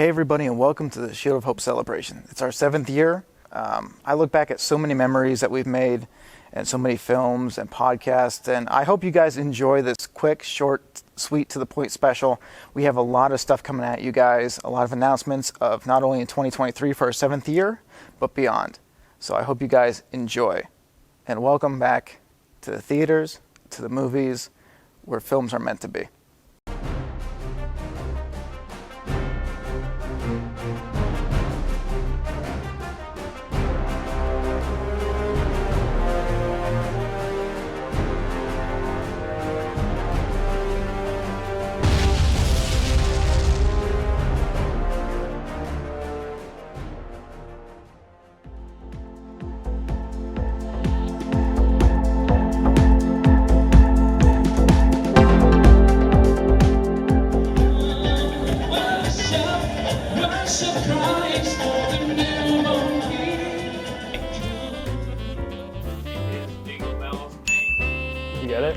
Hey everybody, and welcome to the Shield of Hope celebration. It's our 7th year. I look back at so many memories that we've made and so many films and podcasts, and I hope you guys enjoy this quick, short, sweet, to the point special. We have a lot of stuff coming at you guys, a lot of announcements of not only in 2023 for our 7th year, but beyond. So I hope you guys enjoy. And welcome back to the theaters, to the movies, where films are meant to be.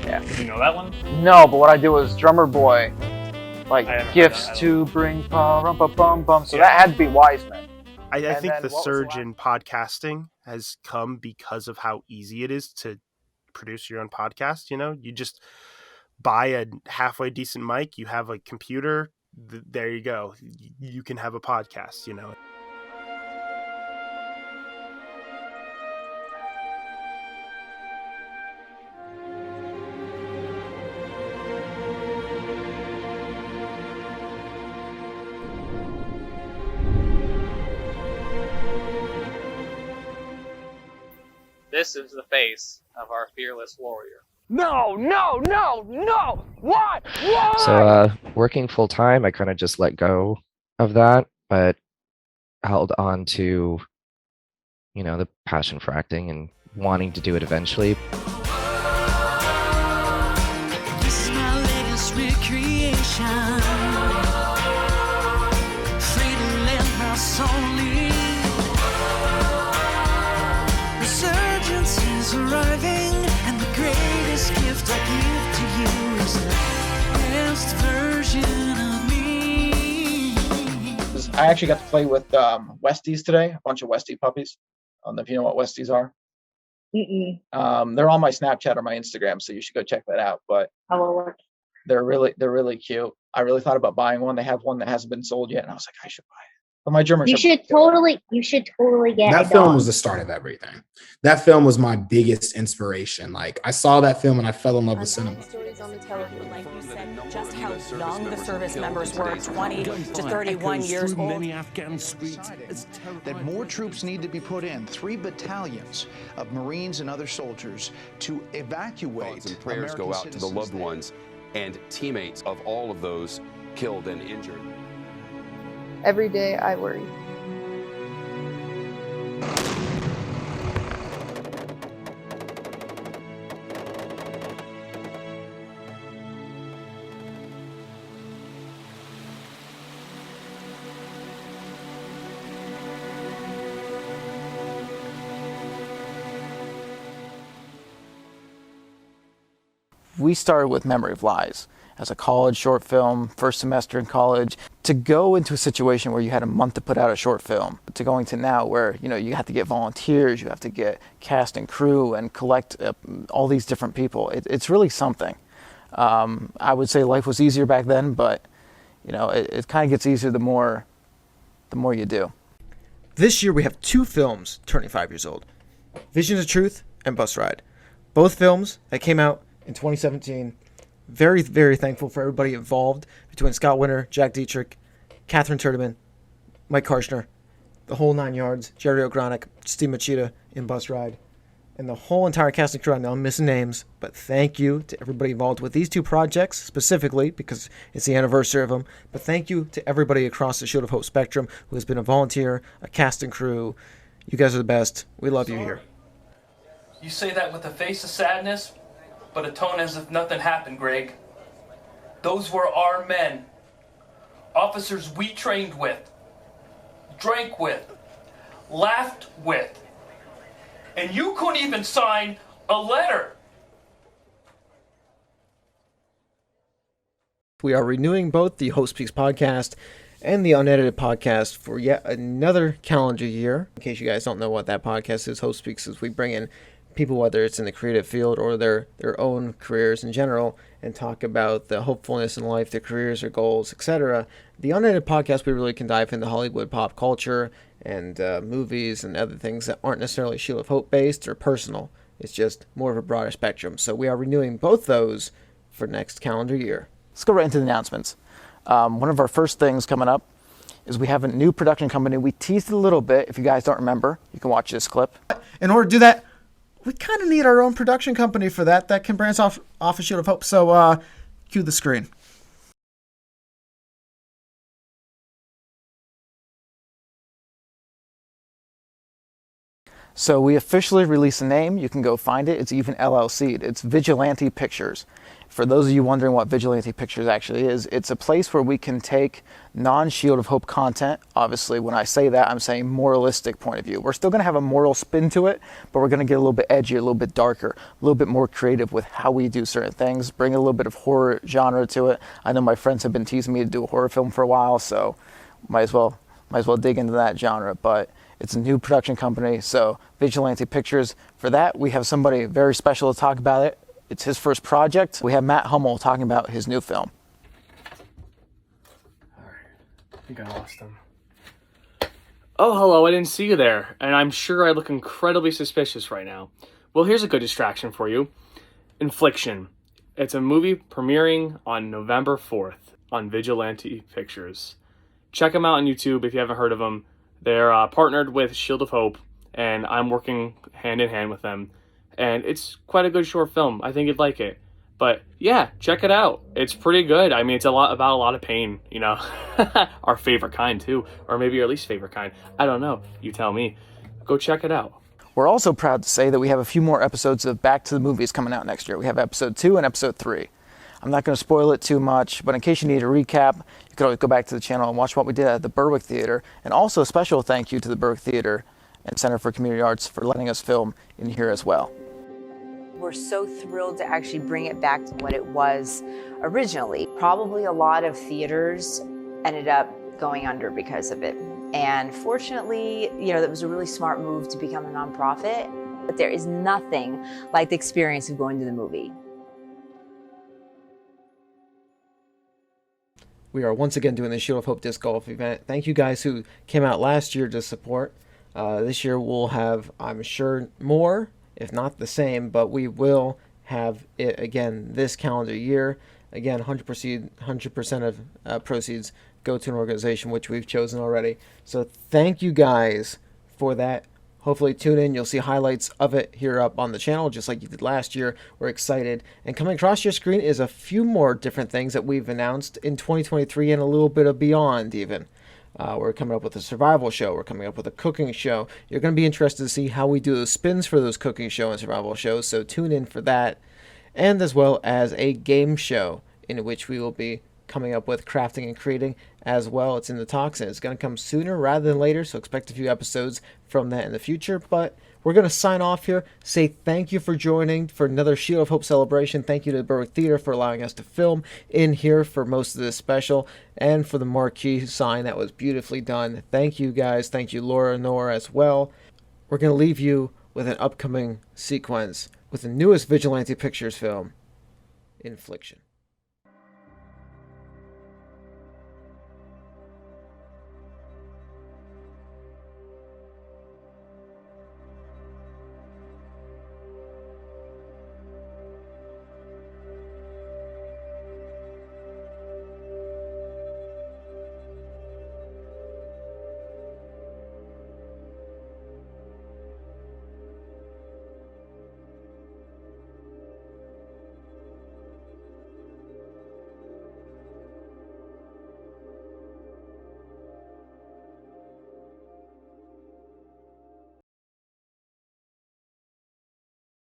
Did you know that one? No, but what I did was Drummer Boy, like gifts to bring bum bum bum. So that had to be Wiseman. I think the surge in podcasting has come because of how easy it is to produce your own podcast. You know, you just buy a halfway decent mic, you have a computer, there you go. You can have a podcast, you know. This is the face of our fearless warrior. No! What? So, working full time, I kind of just let go of that, but held on to, the passion for acting and wanting to do it eventually. This is my latest recreation. Free to let my soul lead. Resurgence is arriving, and the greatest gift I give to you is the best version of me. I actually got to play with Westies today, a bunch of Westie puppies. I don't know if you know what Westies are. They're on my Snapchat or my Instagram, so you should go check that out. But they're really cute. I really thought about buying one. They have one that hasn't been sold yet, and I was like, I should buy it. But my German You should totally get that a film dog. was the start of everything. That film was my biggest inspiration. Like, I saw that film and I fell in love with cinema. Stories on the television, like you said, just how young the service members were, 20 to 31 years old. Many Afghan streets. That more troops need to be put in, 3 battalions of Marines and other soldiers to evacuate. Thoughts and prayers go out to the loved ones and teammates of all of those killed and injured. Every day I worry. We started with Memory of Lies as a college short film, first semester in college. To go into a situation where you had a month to put out a short film, to going to now where you have to get volunteers, you have to get cast and crew and collect all these different people. It's really something. I would say life was easier back then, but it kind of gets easier the more you do. This year we have 2 films turning 5 years old: Visions of Truth and Bus Ride. Both films that came out in 2017. Very, very thankful for everybody involved between Scott Winter, Jack Dietrich, Catherine Turdeman, Mike Karshner, the whole 9 yards, Jerry O'Gronick, Steve Machida in Bus Ride, and the whole entire cast and crew. I know I'm missing names, but thank you to everybody involved with these 2 projects specifically because it's the anniversary of them. But thank you to everybody across the Shield of Hope spectrum who has been a volunteer, a cast and crew. You guys are the best. We love you here. You say that with a face of sadness, but a tone as if nothing happened, Greg. Those were our men. Officers we trained with, drank with, laughed with. And you couldn't even sign a letter. We are renewing both the Hope Speaks podcast and the Unedited podcast for yet another calendar year. In case you guys don't know what that podcast is, Hope Speaks is we bring in people, whether it's in the creative field or their own careers in general, and talk about the hopefulness in life, their careers, their goals, etc. The Unedited podcast, we really can dive into Hollywood pop culture and movies and other things that aren't necessarily Shield of Hope based or personal. It's just more of a broader spectrum. So we are renewing both those for next calendar year. Let's go right into the announcements. One of our first things coming up is we have a new production company. We teased it a little bit. If you guys don't remember, you can watch this clip. In order to do that, we kind of need our own production company for that can branch off of Shield of Hope. So cue the screen. So we officially released a name. You can go find it. It's even LLC'd. It's Vigilante Pictures. For those of you wondering what Vigilante Pictures actually is, it's a place where we can take non-Shield of Hope content. Obviously, when I say that, I'm saying moralistic point of view. We're still going to have a moral spin to it, but we're going to get a little bit edgier, a little bit darker, a little bit more creative with how we do certain things, bring a little bit of horror genre to it. I know my friends have been teasing me to do a horror film for a while, so might as well dig into that genre. But it's a new production company, so Vigilante Pictures. For that, we have somebody very special to talk about it. It's his first project. We have Matt Hummel talking about his new film. I think I lost him. Oh, hello, I didn't see you there, and I'm sure I look incredibly suspicious right now. Well, here's a good distraction for you. Infliction. It's a movie premiering on November 4th on Vigilante Pictures. Check them out on YouTube if you haven't heard of them. They're partnered with Shield of Hope, and I'm working hand in hand with them. And it's quite a good short film. I think you'd like it. But yeah, check it out. It's pretty good. I mean, it's about a lot of pain, you know. Our favorite kind too, or maybe your least favorite kind. I don't know. You tell me. Go check it out. We're also proud to say that we have a few more episodes of Back to the Movies coming out next year. We have episode 2 and episode 3. I'm not going to spoil it too much, but in case you need a recap, you can always go back to the channel and watch what we did at the Berwick Theater. And also a special thank you to the Berwick Theater and Center for Community Arts for letting us film in here as well. We're so thrilled to actually bring it back to what it was originally. Probably a lot of theaters ended up going under because of it. And fortunately, that was a really smart move to become a nonprofit. But there is nothing like the experience of going to the movie. We are once again doing the Shield of Hope Disc Golf event. Thank you guys who came out last year to support. This year we'll have, I'm sure, more, if not the same, but we will have it again this calendar year. Again, 100% of proceeds go to an organization which we've chosen already. So thank you guys for that. Hopefully tune in. You'll see highlights of it here up on the channel, just like you did last year. We're excited. And coming across your screen is a few more different things that we've announced in 2023 and a little bit of beyond even. We're coming up with a survival show. We're coming up with a cooking show. You're going to be interested to see how we do those spins for those cooking show and survival shows, so tune in for that. And as well as a game show in which we will be coming up with crafting and creating as well. It's in the talks, and it's going to come sooner rather than later, so expect a few episodes from that in the future. But we're going to sign off here, say thank you for joining for another Shield of Hope celebration. Thank you to the Berwick Theater for allowing us to film in here for most of this special, and for the marquee sign that was beautifully done. Thank you guys. Thank you Laura and Nora as well. We're going to leave you with an upcoming sequence with the newest Vigilante Pictures film, Infliction.